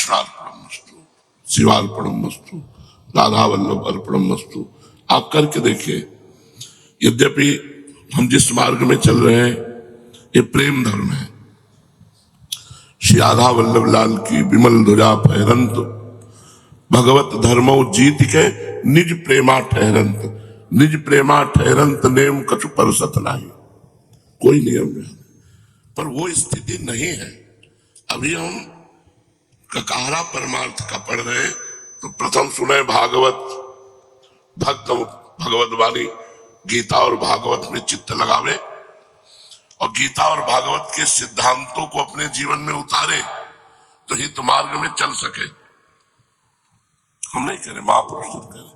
कृष्णार्पणमस्तु, शिवार्पणमस्तु, राधा वल्लभ अर्पणमस्तु। आप करके देखिए। यद्यपि हम जिस मार्ग में चल रहे हैं ये प्रेम धर्म है। श्री राधा वल्लभ लाल की विमल ध्वजा फहरंत, भगवत धर्मो जीत के निज प्रेमा ठहरंत। निज प्रेमा ठहरंत नेम कछु परसत नहीं। कोई नियम नहीं, पर वो स्थिति नहीं है। अभी हम ककारा परमार्थ का पढ़ रहे हैं, तो प्रथम सुने भागवत, भक्त भगवत वाणी, गीता और भागवत में चित्त लगावे और गीता और भागवत के सिद्धांतों को अपने जीवन में उतारे, तो हित मार्ग में चल सके। हम नहीं कह रहे, महापुरुष कह रहे।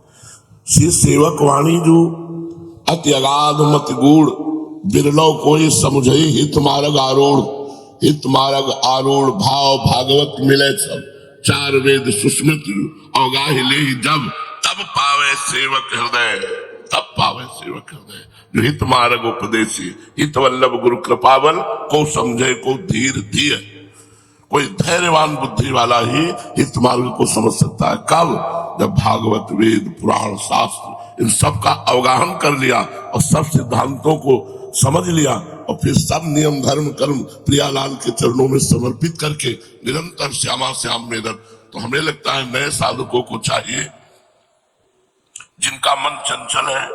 श्री सेवक वाणी जो अति अगाध मत गूढ़, बिरलो कोई समझे हित मार्ग आरूढ़। हित मार्ग आरूढ़ भाव भागवत मिले सब, चार वेद सुस्मृत अवगाहि ले जब, तब पावे सेवक हृदय, तब पावे सेवक हृदय। जो हित मार्ग उपदेशी, हित वल्लभ गुरु कृपावल, को समझे को धीर धीर। कोई धैर्यवान बुद्धि वाला ही हित मार्ग को समझ सकता है। कब? जब भागवत वेद पुराण शास्त्र इन सब का अवगाहन कर लिया और सब सिद्धांतों को समझ लिया और फिर सब नियम धर्म कर्म प्रियालाल के चरणों में समर्पित करके निरंतर श्यामा श्याम मेदर। तो हमें लगता है नए साधकों को चाहिए, जिनका मन चंचल है,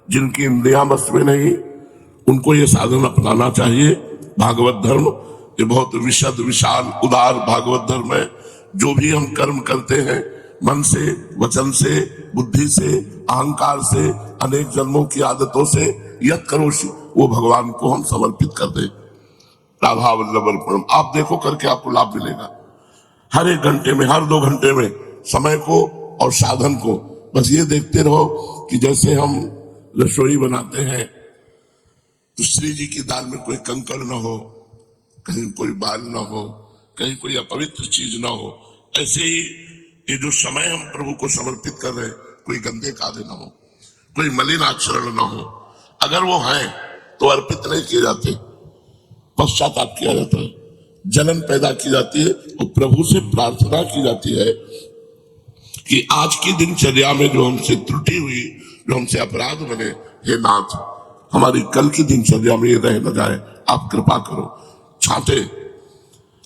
जिनकी इंद्रियां बस में नहीं, उनको ये साधन अपनाना चाहिए। भागवत धर्म ये बहुत विशद विशाल उदार भागवत धर्म है। जो भी हम कर्म करते हैं मन से, वचन से, बुद्धि से, अहंकार से, अनेक जन्मों की आदतों से, यत् करोषि, वो भगवान को हम समर्पित कर दे। राधा वल्लभ अर्पणम। आप देखो करके आपको लाभ मिलेगा। हर एक घंटे में, हर 2 घंटे में समय को और साधन को बस ये देखते रहो कि जैसे हम रसोई बनाते हैं तो श्री जी की दाल में कोई कंकड़ न हो, कहीं कोई बाल न हो, कहीं कोई अपवित्र चीज न हो। ऐसे ही ये जो समय हम प्रभु को समर्पित कर रहे हैं, कोई गंदे कादे न हो, कोई मलिन आचरण न हो। अगर वो है तो अर्पित नहीं किए जाते, पश्चाताप किया जाता है, जलन पैदा की जाती है और प्रभु से प्रार्थना की जाती है कि आज की दिनचर्या में जो हमसे त्रुटि हुई, जो हमसे अपराध बने, हे नाथ हमारी कल की दिनचर्या में ये रह न जाए, आप कृपा करो। छांटे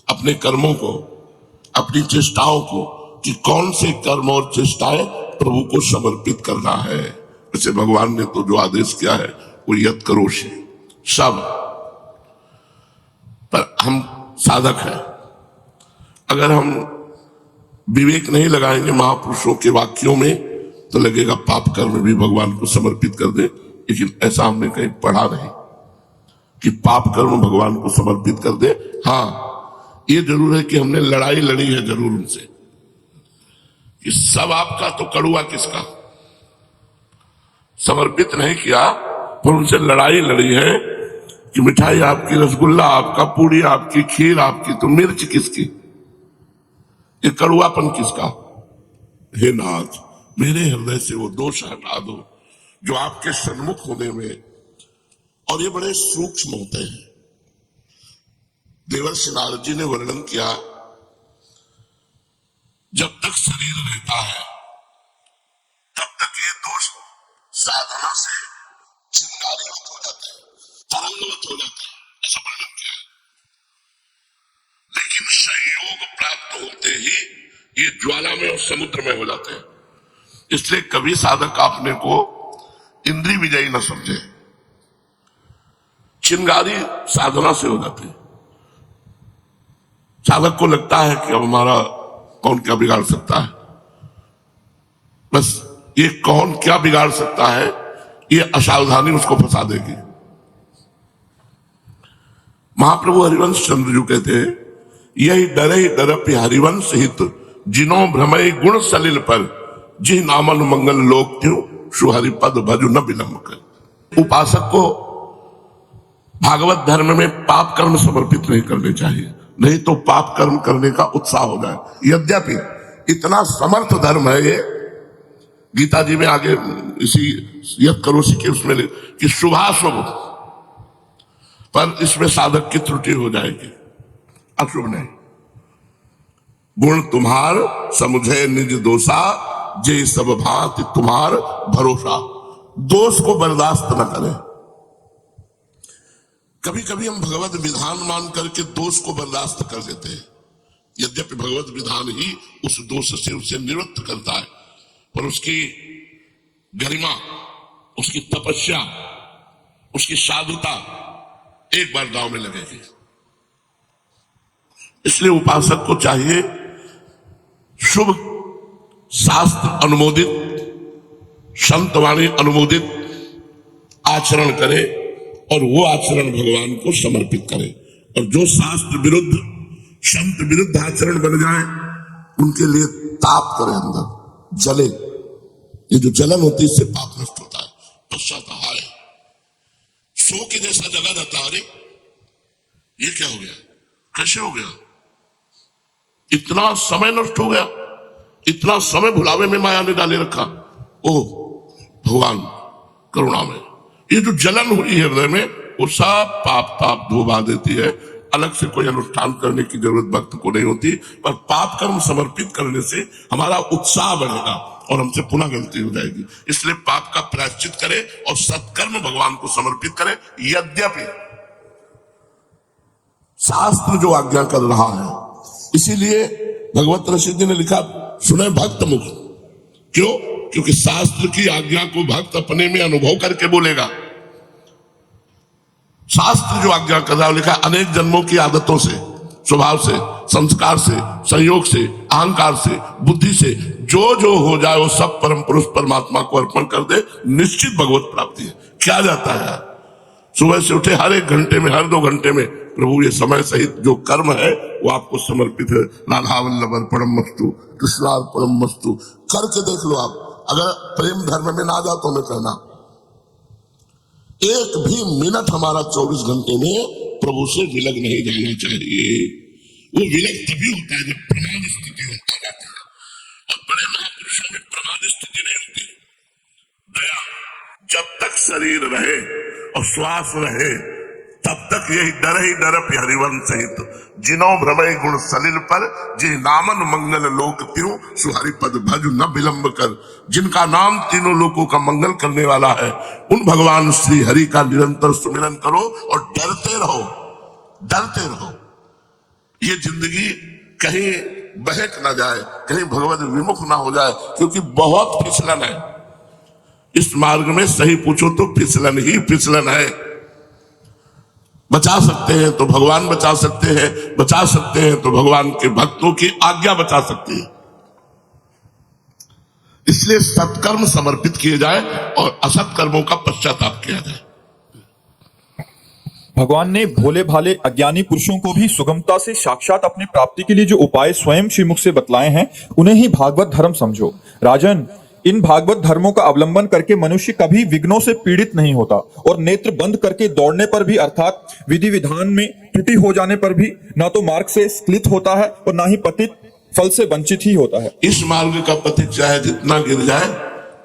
अपने कर्मों को, अपनी चेष्टाओं को कि कौन से कर्म और चेष्टाएं प्रभु को समर्पित करना है। वैसे भगवान ने तो जो आदेश किया है वो यत् करोषि सब, पर हम साधक हैं। अगर हम विवेक नहीं लगाएंगे महापुरुषों के वाक्यों में तो लगेगा पाप कर्म भी भगवान को समर्पित कर दे, लेकिन ऐसा हमने कहीं पढ़ा नहीं कि पाप कर्म भगवान को समर्पित कर दे। हाँ, ये जरूर है कि हमने लड़ाई लड़ी है जरूर उनसे कि सब आपका तो कड़ुआ किसका, समर्पित नहीं किया, पर उनसे लड़ाई लड़ी है कि मिठाई आपकी, रसगुल्ला आपका, पूड़ी आपकी, खीर आपकी, तो मिर्च किसकी, ये कड़ुआपन किसका। हे नाथ मेरे हृदय से वो दोष हटा दो जो आपके सन्मुख होने में, और ये बड़े सूक्ष्म होते हैं। देवर्षि नारद जी ने वर्णन किया, जब तक शरीर रहता है तब तक ये दोष साधना से चिंगारीवत हो जाते हैं, तरंगवत हो जाते हैं, ऐसा वर्णन किया है। लेकिन संयोग प्राप्त होते ही ये ज्वाला में और समुद्र में हो जाते हैं। इसलिए कभी साधक अपने को इंद्रिय विजयी न समझे। चिंगारी साधना से हो जाती है। साधक को लगता है कि अब हमारा कौन क्या बिगाड़ सकता है, बस ये कौन क्या बिगाड़ सकता है, ये असावधानी उसको फंसा देगी। महाप्रभु हरिवंश चंद्र जी कहते हैं, यही डरे डरपि हरिवंश हित, जिनो भ्रमय गुण सलिल पर, जी नामन मंगल लोक क्यों, सुहरि पद भजु न विलंब कर। उपासक को भागवत धर्म में पाप कर्म समर्पित नहीं करने चाहिए, नहीं तो पाप कर्म करने का उत्साह हो जाए। यद्यपि इतना समर्थ धर्म है ये, गीता जी में आगे इसी यत् करोषि के उसमें कि शुभाशुभ, पर इसमें साधक की त्रुटि हो जाएगी, अशुभ नहीं। गुण तुम्हार समुझे निज दोषा, जे सब भांति तुम्हार भरोसा। दोष को बर्दाश्त न करें। कभी कभी हम भगवत विधान मान करके दोष को बर्दाश्त कर देते हैं, यद्यपि भगवत विधान ही उस दोष से उसे निवृत्त करता है, पर उसकी गरिमा, उसकी तपस्या, उसकी साधुता एक बार दांव में लगेगी। इसलिए उपासक को चाहिए शुभ शास्त्र अनुमोदित, संतवाणी अनुमोदित आचरण करे और वो आचरण भगवान को समर्पित करे। और जो शास्त्र विरुद्ध, संत विरुद्ध आचरण बन जाए, उनके लिए ताप करे, अंदर जले। ये जो जलन होती है इससे पाप नष्ट होता है। पश्चाताप है, सो के जैसा जला जाता है। अरे ये क्या हो गया, कैसे हो गया, इतना समय नष्ट हो गया, इतना समय भुलावे में माया ने डाले रखा। ओह भगवान करुणा में ये जो जलन हुई है हृदय में, वो सब पाप ताप धोबा देती है। अलग से कोई अनुष्ठान करने की जरूरत भक्त को नहीं होती, पर पाप कर्म समर्पित करने से हमारा उत्साह बढ़ेगा और हमसे पुनः गलती हो जाएगी। इसलिए पाप का प्रायश्चित करे और सत्कर्म भगवान को समर्पित करे। यद्यपि शास्त्र जो आज्ञा कर रहा है, इसीलिए भगवत ऋषि जी ने लिखा, सुने भक्त मुख। क्यों? क्योंकि शास्त्र की आज्ञा को भक्त अपने में अनुभव करके बोलेगा। शास्त्र जो आज्ञा कर रहा है, लिखा अनेक जन्मों की आदतों से, स्वभाव से, संस्कार से, संयोग से, अहंकार से, बुद्धि से जो हो जाए वो सब परम पुरुष परमात्मा को अर्पण कर दे, निश्चित भगवत प्राप्ति है। क्या जाता है, सुबह से उठे हर 1 घंटे में, हर 2 घंटे में प्रभु ये समय सहित जो कर्म है वो आपको समर्पित है। राधा वल्लभ अर्पणमस्तु, कृष्णार्पणमस्तु करके देख लो आप। अगर प्रेम धर्म में ना जाओ तो हमें कहना, एक भी मिनट हमारा 24 घंटे में प्रभु से विलग नहीं जाना चाहिए। वो विलग तभी होता है जब प्रमाद स्थिति होता है, और बड़े महापुरुषों में प्रमाद स्थिति नहीं होती। दया, जब तक शरीर रहे और श्वास रहे तब तक यही डर हरिवंश सहित, जिनो भ्रमय गुण सलिल पर, जी नामन मंगल लोक त्यों, सुहरि पद भज न विलंब कर। जिनका नाम तीनों लोकों का मंगल करने वाला है, उन भगवान श्री हरि का निरंतर सुमिरन करो और डरते रहो, डरते रहो। ये जिंदगी कहीं बहक ना जाए, कहीं भगवत विमुख ना हो जाए, क्योंकि बहुत फिसलन है इस मार्ग में। सही पूछो तो फिसलन ही फिसलन है। बचा सकते हैं तो भगवान बचा सकते हैं, बचा सकते हैं तो भगवान के भक्तों की आज्ञा बचा सकते हैं। इसलिए सत्कर्म समर्पित किए जाए और असत कर्मों का पश्चाताप किया जाए। भगवान ने भोले भाले अज्ञानी पुरुषों को भी सुगमता से साक्षात अपनी प्राप्ति के लिए जो उपाय स्वयं श्रीमुख से बतलाए हैं, उन्हें ही भागवत धर्म समझो। राजन, इन भागवत धर्मों का अवलंबन करके मनुष्य कभी विघ्नों से पीड़ित नहीं होता, और नेत्र बंद करके दौड़ने पर भी, अर्थात विधि विधान में त्रुटि हो जाने पर भी, ना तो मार्ग से स्खलित होता है और ना ही पतित फल से वंचित ही होता है। इस मार्ग का पथिक चाहे जितना गिर जाए,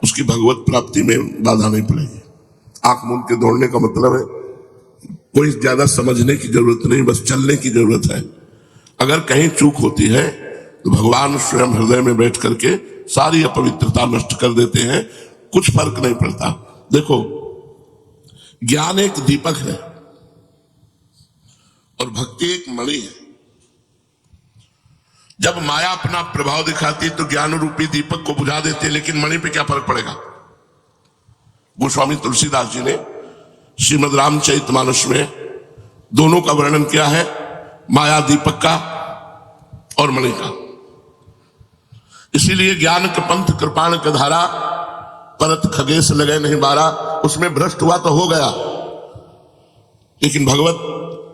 उसकी भगवत प्राप्ति में बाधा नहीं पड़ेगी। आंख मूंद के दौड़ने का मतलब है कोई ज्यादा समझने की जरूरत नहीं, बस चलने की जरूरत है। अगर कहीं चूक होती है तो भगवान स्वयं हृदय में बैठ करके सारी अपवित्रता नष्ट कर देते हैं, कुछ फर्क नहीं पड़ता। देखो, ज्ञान एक दीपक है और भक्ति एक मणि है। जब माया अपना प्रभाव दिखाती है तो ज्ञान रूपी दीपक को बुझा देती है, लेकिन मणि पे क्या फर्क पड़ेगा। गोस्वामी तुलसीदास जी ने श्रीमद् रामचरितमानस में दोनों का वर्णन किया है, माया दीपक का और मणि का। इसीलिए ज्ञान के पंथ कृपाण के धारा, परत खगेश लगे नहीं बारा। उसमें भ्रष्ट हुआ तो हो गया, लेकिन भगवत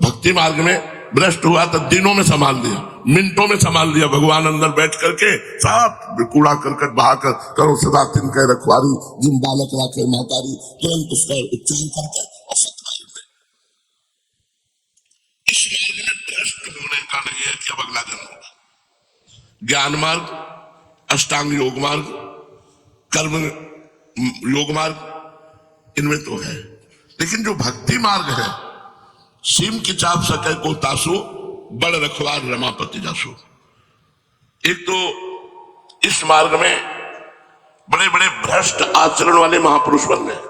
भक्ति मार्ग में भ्रष्ट हुआ तो दिनों में संभाल दिया, मिनटों में संभाल दिया। भगवान अंदर बैठ करके सब कूड़ा करकट बहाकर, करो सदा तिनके रखवारी, जिन बालक राखे मातारी, तुरंत उसका उच्चारण करके और सत्कार में। इस मार्ग में भ्रष्ट होने का नहीं है कि अब अगला जन्म होगा। ज्ञान मार्ग, अष्टांग योग मार्ग, कर्म योग मार्ग, इनमें तो है। लेकिन जो भक्ति मार्ग है, सीम की चाप सके को तासो, बड़ रखवार रमापति जासो। एक तो इस मार्ग में बड़े बड़े भ्रष्ट आचरण वाले महापुरुष बन गए।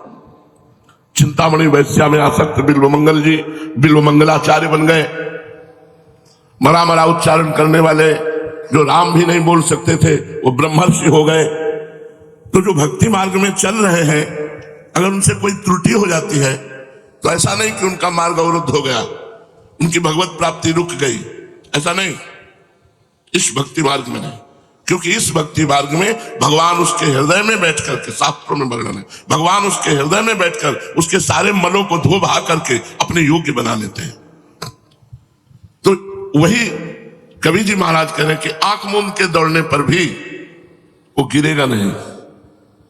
चिंतामणि वैश्या में आसक्त बिल्वमंगल जी बिल्वमंगलाचार्य बन गए। मरा मरा उच्चारण करने वाले जो राम भी नहीं बोल सकते थे वो ब्रह्मर्षि हो गए। तो जो भक्ति मार्ग में चल रहे हैं, अगर उनसे कोई त्रुटि हो जाती है तो ऐसा नहीं कि उनका मार्ग अवरुद्ध हो गया, उनकी भगवत प्राप्ति रुक गई, ऐसा नहीं। इस भक्ति मार्ग में नहीं, क्योंकि इस भक्ति मार्ग में भगवान उसके हृदय में बैठ करके, शास्त्रों में वर्णन है, भगवान उसके हृदय में बैठकर उसके सारे मलों को धो बहा करके अपने योग्य बना लेते हैं। तो वही कबीर जी महाराज कह रहे हैं कि आंख मूंद के दौड़ने पर भी वो गिरेगा नहीं,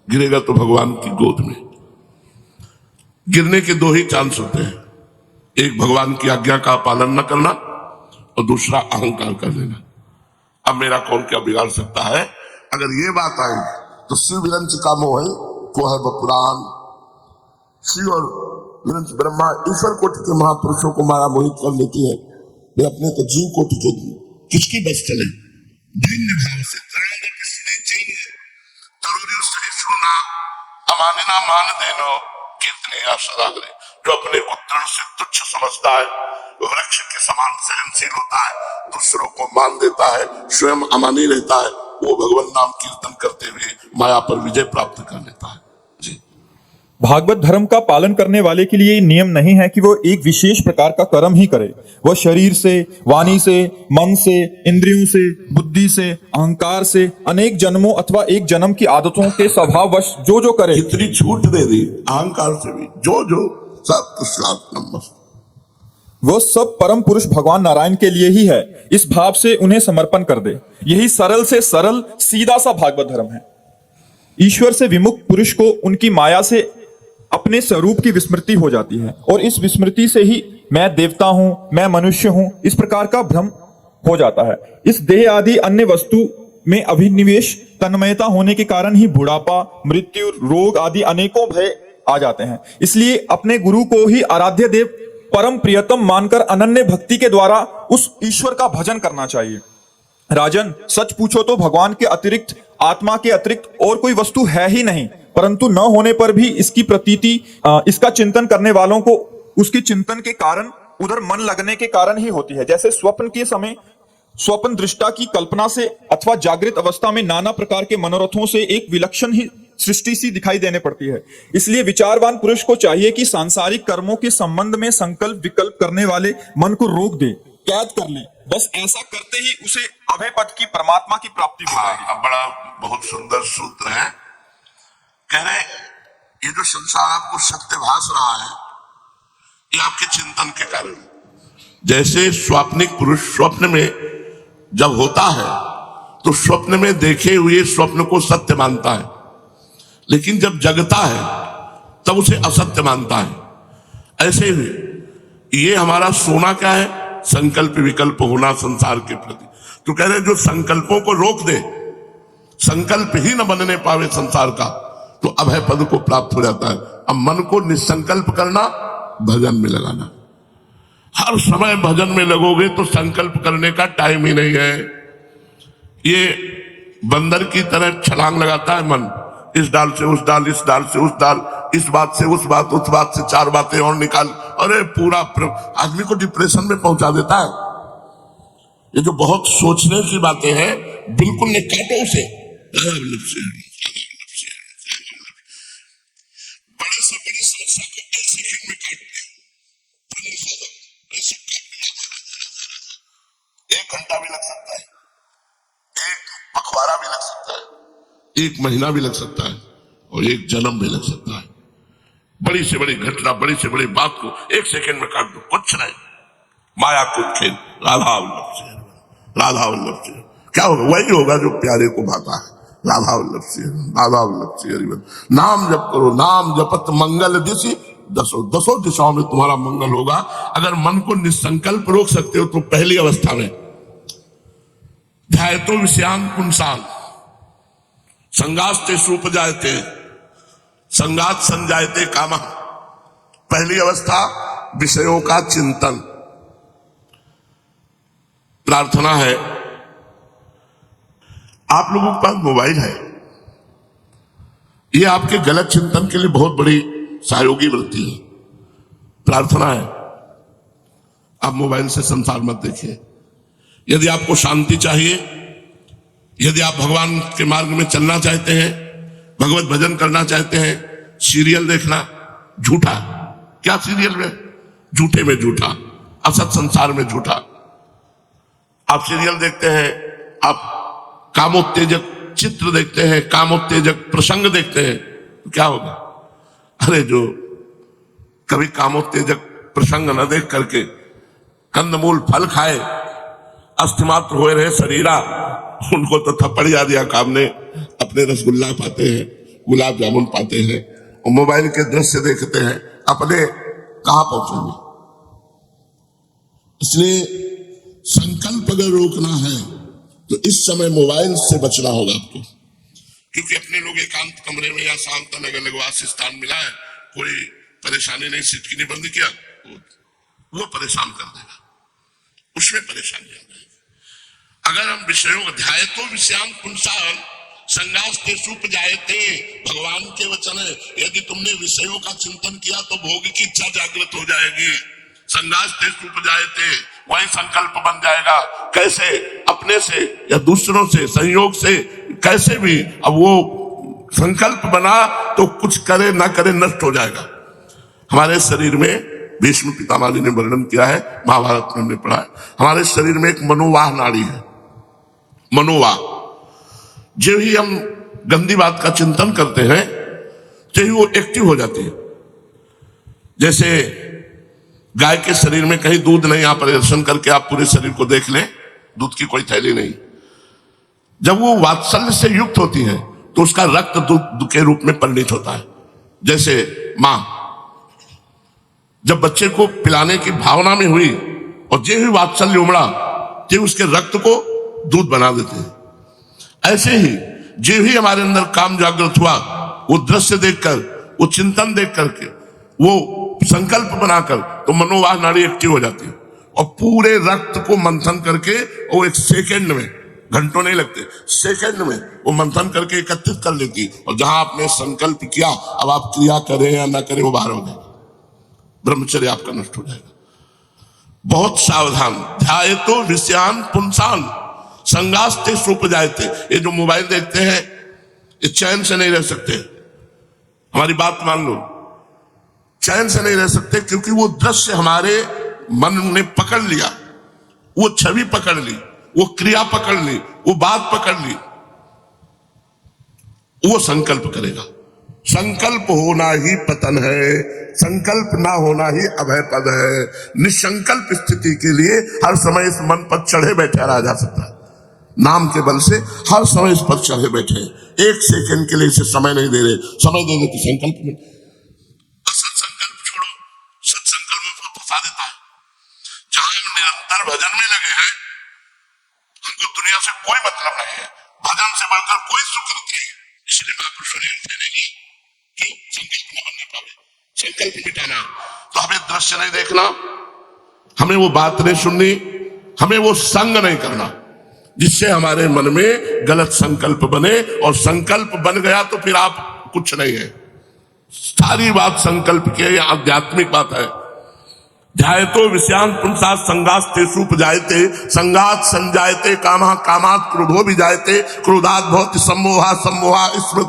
गिरेगा तो भगवान की गोद में। गिरने के दो ही चांस होते हैं, एक भगवान की आज्ञा का पालन न करना और दूसरा अहंकार कर लेना। अब मेरा कौन क्या बिगाड़ सकता है, अगर ये बात आई तो शिव विरंच का मोह को है पुराण। शिव और विरंच ब्रह्मा ईश्वर कोटि के महापुरुषों को माया मोहित कर लेती है, वे अपने तो जीव कोटि के किसकी बस चले। भिन्न भाव से सुना अमानना मान देनो कितने आसरागरे। जो अपने को तृण से तुच्छ समझता है, वृक्ष के समान सहनशील होता है, दूसरों को मान देता है, स्वयं अमानी रहता है, वो भगवान नाम कीर्तन करते हुए माया पर विजय प्राप्त कर लेता है। जी। भागवत धर्म का पालन करने वाले के लिए नियम नहीं है कि वो एक विशेष प्रकार का कर्म ही करे। वह शरीर से, वाणी से, मन से, इंद्रियों से, बुद्धि से, अहंकार से, अनेक जन्मों अथवा एक जन्म की आदतों के स्वभाववश जो जो करे, इतनी छूट दे दी अहंकार से भी, जो जो सब कृष्णार्पणम। वो सब परम पुरुष भगवान नारायण के लिए ही है, इस भाव से उन्हें समर्पण कर दे। यही सरल से सरल सीधा सा भागवत धर्म है। ईश्वर से विमुख पुरुष को उनकी माया से अपने स्वरूप की विस्मृति हो जाती है और इस विस्मृति से ही मैं देवता हूं, मैं मनुष्य हूं, इस प्रकार का भ्रम हो जाता है। इस देह आदि अन्य वस्तु में अभिनिवेश तन्मयता होने के कारण ही बुढ़ापा, मृत्यु, रोग आदि अनेकों भय आ जाते हैं। इसलिए अपने गुरु को ही आराध्य देव परम प्रियतम मानकर अनन्य भक्ति के द्वारा उस ईश्वर का भजन करना चाहिए। राजन, सच पूछो तो भगवान के अतिरिक्त, आत्मा के अतिरिक्त और कोई वस्तु है ही नहीं, परंतु न होने पर भी इसकी प्रतीति, इसका चिंतन करने वालों को उसके चिंतन के कारण, उधर मन लगने के कारण ही होती है। जैसे स्वप्न के समय स्वप्न दृष्टा की कल्पना से अथवा जागृत अवस्था में नाना प्रकार के मनोरथों से एक विलक्षण ही सृष्टि सी दिखाई देने पड़ती है। इसलिए विचारवान पुरुष को चाहिए कि सांसारिक कर्मों के संबंध में संकल्प विकल्प करने वाले मन को रोक दे, कैद कर ले। बस ऐसा करते ही उसे अभय पद की, परमात्मा की प्राप्ति हो जाएगी। बड़ा बहुत सुंदर सूत्र है। कह रहे ये जो संसार आपको सत्य भास रहा है, ये आपके चिंतन के कारण। जैसे स्वाप्निक पुरुष स्वप्न में जब होता है तो स्वप्न में देखे हुए स्वप्न को सत्य मानता है, लेकिन जब जगता है तब उसे असत्य मानता है। ऐसे ही ये हमारा सोना क्या है, संकल्प विकल्प होना संसार के प्रति। तो कह रहे जो संकल्पों को रोक दे, संकल्प ही न बनने पावे संसार का, तो अभय पद को प्राप्त हो जाता है। अब मन को निसंकल्प करना, भजन में लगाना। हर समय भजन में लगोगे तो संकल्प करने का टाइम ही नहीं है। ये बंदर की तरह छलांग लगाता है मन, इस डाल से उस डाल, इस डाल से उस डाल, इस बात से उस बात, उस बात से चार बातें और निकाल, अरे पूरा आदमी को डिप्रेशन में पहुंचा देता है। ये जो बहुत सोचने की बातें हैं, बिल्कुल नहीं, काटो उसे। बड़े से बड़ी समस्या को एक सेकंड में काटते, 1 घंटा भी लग सकता है, 1 पखवाड़ा भी लग सकता है, 1 महीना भी लग सकता है और 1 जन्म भी लग सकता है। बड़ी से बड़ी घटना, बड़ी से बड़ी बात को 1 सेकंड में काट दो, कुछ नहीं। माया को खेल, राधा वल्लभ से, राधा वल्लभ से क्या होगा? वही होगा जो प्यारे को भाता है। राधा वल्लभ से, राधा वल्लभ से हरिवंश। नाम जप करो, नाम जपत मंगल दिशि, दसों दिशाओं में तुम्हारा मंगल होगा। अगर मन को निसंकल्प रोक सकते हो तो पहली अवस्था में ध्यायतो विषयान पुंसान संगास्ते सुपजायते संगात संजायते कामा। पहली अवस्था विषयों का चिंतन। प्रार्थना है आप लोगों के पास मोबाइल है, ये आपके गलत चिंतन के लिए बहुत बड़ी सहयोगी वृत्ति है। प्रार्थना है, आप मोबाइल से संसार मत देखिए। यदि आपको शांति चाहिए, यदि आप भगवान के मार्ग में चलना चाहते हैं, भगवत भजन करना चाहते हैं, सीरियल देखना झूठा, क्या सीरियल में झूठे में झूठा, असत संसार में झूठा। आप सीरियल देखते हैं, आप कामोत्तेजक चित्र देखते हैं, कामोत्तेजक प्रसंग देखते हैं, तो क्या होगा? अरे जो कभी कामोत्तेजक प्रसंग न देख करके कंदमूल फल खाए, अस्थिमात्र हुए रहे शरीरा, उनको तो थप्पड़ याद दिया काम ने, अपने रसगुल्ला पाते हैं, गुलाब जामुन पाते हैं और मोबाइल के दृश्य देखते हैं, अपने कहां पहुंचेंगे? इसलिए संकल्प अगर रोकना है तो इस समय मोबाइल से बचना होगा आपको, क्योंकि अपने लोग एकांत कमरे में या शांत नगर निवास स्थान मिला है, कोई परेशानी नहीं, सीट की नहीं बंद किया, वो परेशान कर देगा, उसमें परेशानी आ जाएगी। अगर हम विषयों को ध्याय तो विषयान पुंसान संगास्ते सुप जायते, भगवान के वचन है, यदि तुमने विषयों का चिंतन किया तो भोग की इच्छा जागृत हो जाएगी। संगास्ते सुप जायते, वही संकल्प बन जाएगा। कैसे? अपने से या दूसरों से, संयोग से, कैसे भी। अब वो संकल्प बना तो कुछ करे ना करे नष्ट हो जाएगा। हमारे शरीर में भीष्म पितामह जी ने वर्णन किया है, महाभारत में हमने पढ़ा है, हमारे शरीर में एक मनोवाह नाड़ी है। मनोवाह, जो ही हम गंदी बात का चिंतन करते हैं तो ही वो एक्टिव हो जाती है। जैसे गाय के शरीर में कहीं दूध नहीं, आप प्रदर्शन करके आप पूरे शरीर को देख लें, दूध की कोई थैली नहीं। जब वो वात्सल्य से युक्त होती है तो उसका रक्त दूध के रूप में परिणित होता है। जैसे मां जब बच्चे को पिलाने की भावना में हुई और जे ही वात्सल्य उमड़ा, जे उसके रक्त को दूध बना देते हैं। ऐसे ही जे ही हमारे अंदर काम जागृत हुआ, वो दृश्य देखकर, वो चिंतन देख करके, वो संकल्प बनाकर, तो मनोवाह नाड़ी एक्टिव हो जाती है और पूरे रक्त को मंथन करके वो एक सेकंड में, घंटों नहीं लगते, सेकंड में वो मंथन करके एकत्रित कर लेती। और जहां आपने संकल्प किया, अब आप क्रिया करें या ना करें, वो बाहर हो जाएगा, ब्रह्मचर्य आपका नष्ट हो जाएगा। बहुत सावधान। ध्याये तो विषयान पुंसान संगास्ते सुप जायते। ये जो मोबाइल देखते हैं, ये चैन से नहीं रह सकते। हमारी बात मान लो, चैन से नहीं रह सकते, क्योंकि वो दृश्य हमारे मन ने पकड़ लिया, वो छवि पकड़ ली, वो क्रिया पकड़ ली, वो बात पकड़ ली, वो संकल्प करेगा। संकल्प होना ही पतन है, संकल्प ना होना ही अभय पद है। निसंकल्प स्थिति के लिए हर समय इस मन पर चढ़े बैठे रहा जा सकता है। नाम के बल से हर समय इस पर चढ़े बैठे, एक सेकंड के लिए इसे समय नहीं दे रहे। समय दे देते संकल्प में, सत्संकल्प छोड़ो, सत्संकल्प को फंसा देता है। जहां हम निरंतर भजन में लगे हैं, हमको दुनिया से कोई मतलब नहीं है, भजन से बढ़कर कोई सुख नहीं है। इसलिए महापुरुषों ने कहेगी कि संकल्प न बनने पावे, संकल्प मिटाना। तो हमें दृश्य नहीं देखना, हमें वो बात नहीं सुननी, हमें वो संग नहीं करना जिससे हमारे मन में गलत संकल्प बने, और संकल्प बन गया तो फिर आप कुछ नहीं है। सारी बात संकल्प की है, आध्यात्मिक बात है। ध्यायतो विषयान पुंसा संगास्ते सुप जायते, संगात संजायते कामा, कामात क्रोधो भी जायते, क्रोधात भवति सम्मोहा, सम्मोहा स्मृति।